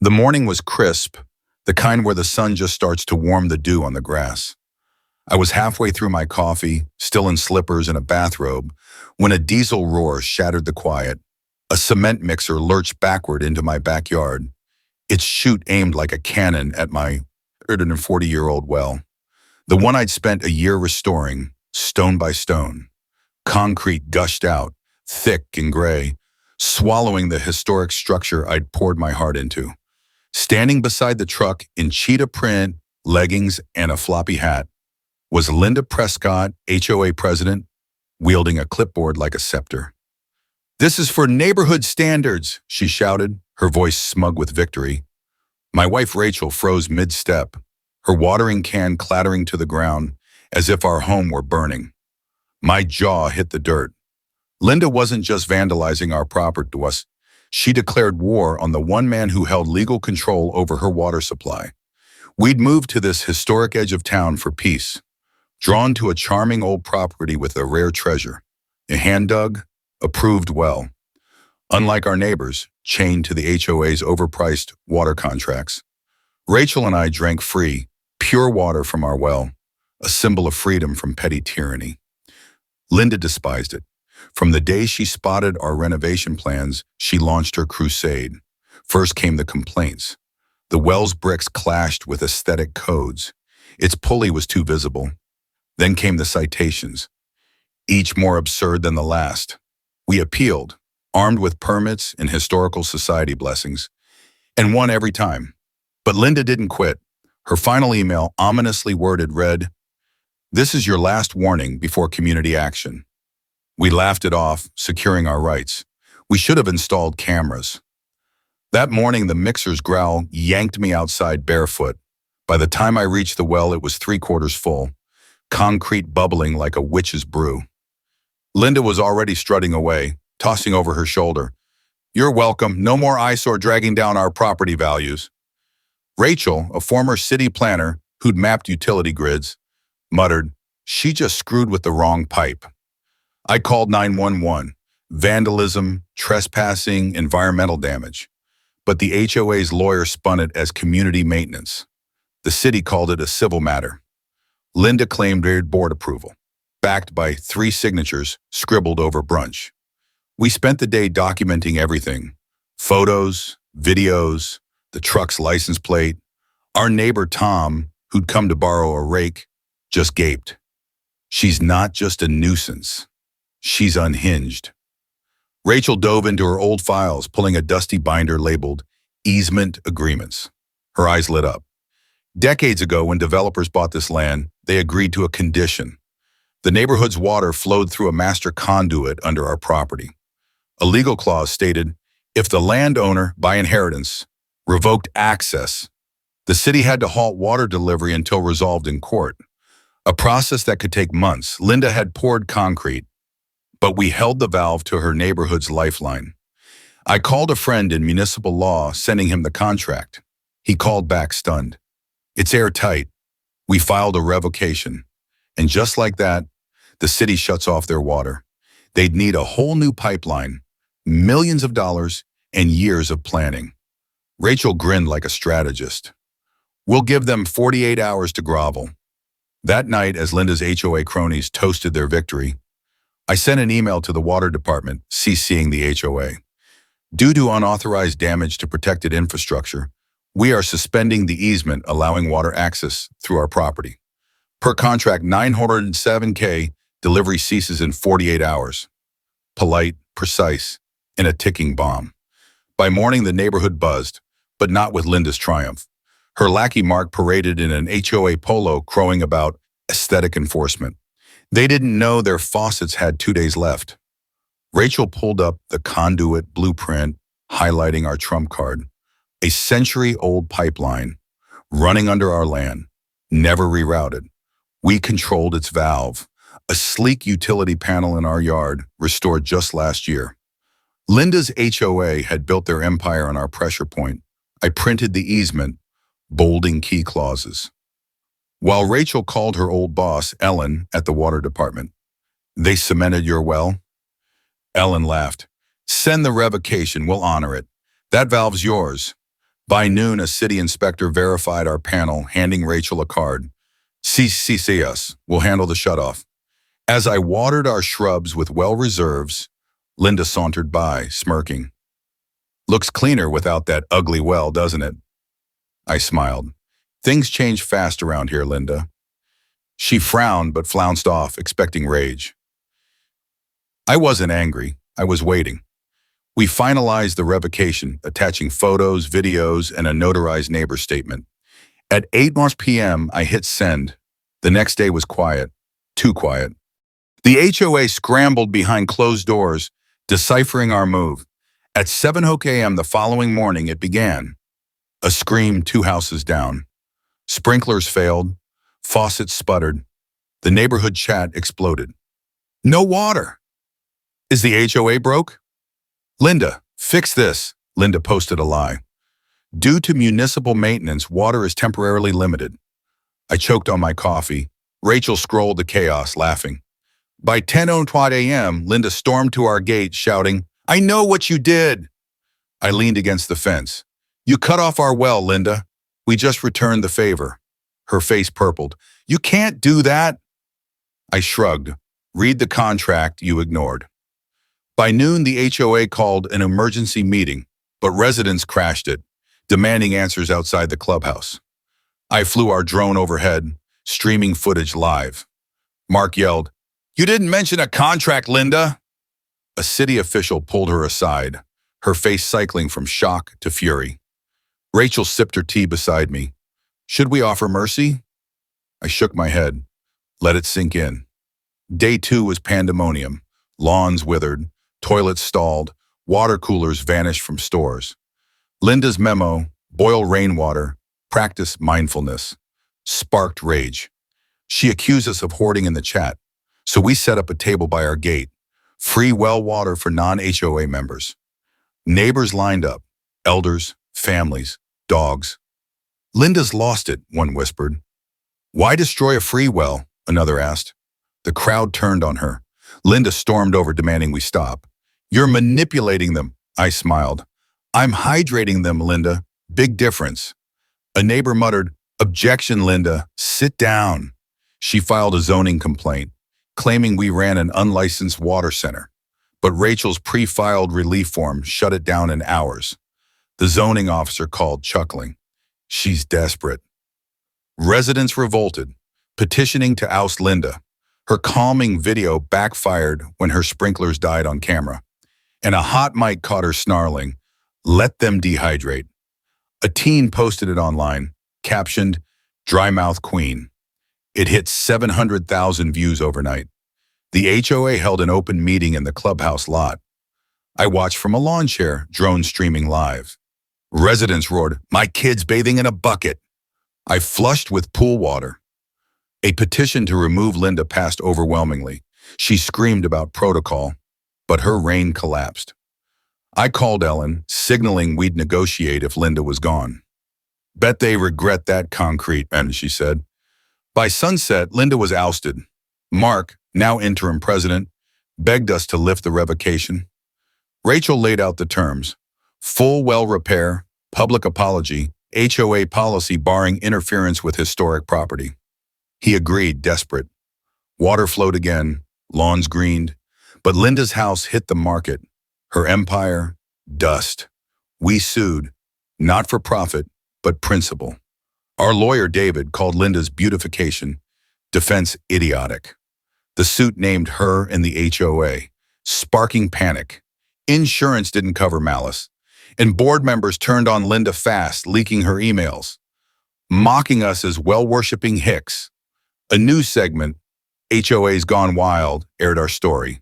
The morning was crisp, the kind where the sun just starts to warm the dew on the grass. I was halfway through my coffee, still in slippers and a bathrobe, when a diesel roar shattered the quiet. A cement mixer lurched backward into my backyard, its chute aimed like a cannon at my 140-year-old well. The one I'd spent a year restoring, stone by stone. Concrete gushed out, thick and gray, swallowing the historic structure I'd poured my heart into. Standing beside the truck in cheetah print, leggings, and a floppy hat was Linda Prescott, HOA president, wielding a clipboard like a scepter. "This is for neighborhood standards," she shouted, her voice smug with victory. My wife Rachel froze mid-step, her watering can clattering to the ground as if our home were burning. My jaw hit the dirt. Linda wasn't just vandalizing our property to us. She declared war on the one man who held legal control over her water supply. We'd moved to this historic edge of town for peace, drawn to a charming old property with a rare treasure, a hand-dug, approved well. Unlike our neighbors, chained to the HOA's overpriced water contracts, Rachel and I drank free, pure water from our well, a symbol of freedom from petty tyranny. Linda despised it. From the day she spotted our renovation plans, she launched her crusade. First came the complaints. The well's bricks clashed with aesthetic codes. Its pulley was too visible. Then came the citations, each more absurd than the last. We appealed, armed with permits and historical society blessings, and won every time. But Linda didn't quit. Her final email, ominously worded, read, "This is your last warning before community action." We laughed it off, securing our rights. We should have installed cameras. That morning, the mixer's growl yanked me outside barefoot. By the time I reached the well, it was 3/4 full, concrete bubbling like a witch's brew. Linda was already strutting away, tossing over her shoulder, "You're welcome, no more eyesore dragging down our property values." Rachel, a former city planner who'd mapped utility grids, muttered, "She just screwed with the wrong pipe." I called 911, vandalism, trespassing, environmental damage. But the HOA's lawyer spun it as community maintenance. The city called it a civil matter. Linda claimed board approval, backed by 3 signatures scribbled over brunch. We spent the day documenting everything: photos, videos, the truck's license plate. Our neighbor Tom, who'd come to borrow a rake, just gaped. "She's not just a nuisance. She's unhinged." Rachel dove into her old files, pulling a dusty binder labeled easement agreements. Her eyes lit up. Decades ago, when developers bought this land, they agreed to a condition. The neighborhood's water flowed through a master conduit under our property. A legal clause stated, if the landowner, by inheritance, revoked access, the city had to halt water delivery until resolved in court, a process that could take months. Linda had poured concrete, but we held the valve to her neighborhood's lifeline. I called a friend in municipal law, sending him the contract. He called back stunned. "It's airtight." We filed a revocation. And just like that, the city shuts off their water. They'd need a whole new pipeline, millions of dollars, and years of planning. Rachel grinned like a strategist. "We'll give them 48 hours to grovel." That night, as Linda's HOA cronies toasted their victory, I sent an email to the water department, CCing the HOA. Due to unauthorized damage to protected infrastructure, we are suspending the easement allowing water access through our property. Per contract 907K, delivery ceases in 48 hours. Polite, precise, and a ticking bomb. By morning, the neighborhood buzzed, but not with Linda's triumph. Her lackey Mark paraded in an HOA polo crowing about aesthetic enforcement. They didn't know their faucets had 2 days left. Rachel pulled up the conduit blueprint, highlighting our trump card. A century-old pipeline, running under our land, never rerouted. We controlled its valve, a sleek utility panel in our yard, restored just last year. Linda's HOA had built their empire on our pressure point. I printed the easement, bolding key clauses. While Rachel called her old boss, Ellen, at the water department. "They cemented your well?" Ellen laughed. "Send the revocation, we'll honor it. That valve's yours. By noon, a city inspector verified our panel, handing Rachel a card. See us. We'll handle the shutoff. As I watered our shrubs with well reserves, Linda sauntered by, smirking. Looks cleaner without that ugly well, doesn't it? I smiled. Things change fast around here, Linda. She frowned but flounced off, expecting rage. I wasn't angry. I was waiting. We finalized the revocation, attaching photos, videos, and a notarized neighbor statement. At 8 p.m., I hit send. The next day was quiet. Too quiet. The HOA scrambled behind closed doors, deciphering our move. At 7 a.m. the following morning, it began. A scream 2 houses down. Sprinklers failed. Faucets sputtered. The neighborhood chat exploded. No water. Is the HOA broke? Linda, fix this. Linda posted a lie. Due to municipal maintenance, water is temporarily limited. I choked on my coffee. Rachel scrolled the chaos, laughing. By 10:02 a.m., Linda stormed to our gate, shouting, I know what you did. I leaned against the fence. You cut off our well, Linda. We just returned the favor. Her face purpled. You can't do that. I shrugged. Read the contract you ignored. By noon, the HOA called an emergency meeting, but residents crashed it, demanding answers outside the clubhouse. I flew our drone overhead, streaming footage live. Mark yelled, You didn't mention a contract, Linda. A city official pulled her aside, her face cycling from shock to fury. Rachel sipped her tea beside me. Should we offer mercy? I shook my head. Let it sink in. Day 2 was pandemonium. Lawns withered, toilets stalled, water coolers vanished from stores. Linda's memo, boil rainwater, practice mindfulness, sparked rage. She accused us of hoarding in the chat, so we set up a table by our gate, free well water for non-HOA members. Neighbors lined up, elders, families, dogs. Linda's lost it, one whispered. Why destroy a free well? Another asked. The crowd turned on her. Linda stormed over, demanding we stop. You're manipulating them, I smiled. I'm hydrating them, Linda. Big difference. A neighbor muttered, Objection, Linda. Sit down. She filed a zoning complaint, claiming we ran an unlicensed water center. But Rachel's pre-filed relief form shut it down in hours. The zoning officer called, chuckling. She's desperate. Residents revolted, petitioning to oust Linda. Her calming video backfired when her sprinklers died on camera, and a hot mic caught her snarling, Let them dehydrate. A teen posted it online, captioned, Dry Mouth Queen. It hit 700,000 views overnight. The HOA held an open meeting in the clubhouse lot. I watched from a lawn chair, drone streaming live. Residents roared, My kid's bathing in a bucket. I flushed with pool water. A petition to remove Linda passed overwhelmingly. She screamed about protocol, but her reign collapsed. I called Ellen, signaling we'd negotiate if Linda was gone. Bet they regret that concrete, and she said. By sunset, Linda was ousted. Mark, now interim president, begged us to lift the revocation. Rachel laid out the terms. Full well repair, public apology, HOA policy barring interference with historic property. He agreed, desperate. Water flowed again, lawns greened, but Linda's house hit the market. Her empire, dust. We sued, not for profit, but principle. Our lawyer, David, called Linda's beautification defense idiotic. The suit named her and the HOA, sparking panic. Insurance didn't cover malice, and board members turned on Linda fast, leaking her emails, mocking us as well-worshipping hicks. A news segment, HOA's Gone Wild, aired our story.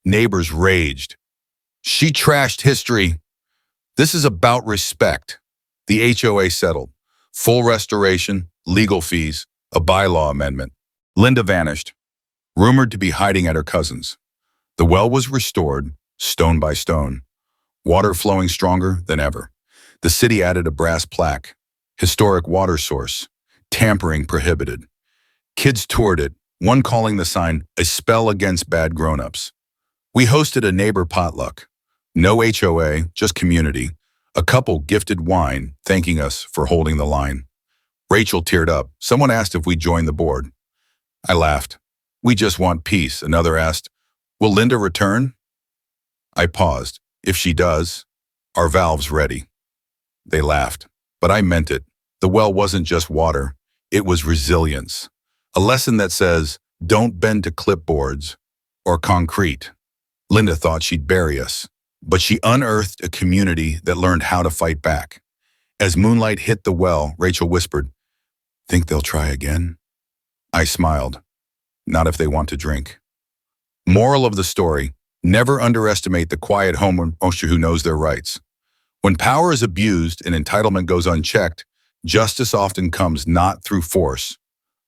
Neighbors raged. She trashed history. This is about respect. The HOA settled. Full restoration, legal fees, a bylaw amendment. Linda vanished, rumored to be hiding at her cousin's. The well was restored, stone by stone, water flowing stronger than ever. The city added a brass plaque, historic water source, tampering prohibited. Kids toured it, one calling the sign a spell against bad grown-ups. We hosted a neighbor potluck. No HOA, just community. A couple gifted wine, thanking us for holding the line. Rachel teared up. Someone asked if we'd join the board. I laughed. We just want peace. Another asked, will Linda return? I paused. If she does, are valves ready? They laughed, but I meant it. The well wasn't just water. It was resilience. A lesson that says, don't bend to clipboards or concrete. Linda thought she'd bury us, but she unearthed a community that learned how to fight back. As moonlight hit the well, Rachel whispered, think they'll try again? I smiled. Not if they want to drink. Moral of the story, never underestimate the quiet homeowner who knows their rights. When power is abused and entitlement goes unchecked, justice often comes not through force,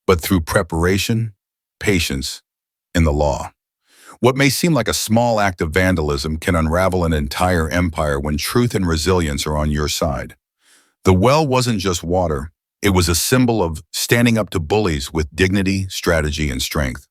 but through preparation, patience, and the law. What may seem like a small act of vandalism can unravel an entire empire when truth and resilience are on your side. The well wasn't just water, it was a symbol of standing up to bullies with dignity, strategy, and strength.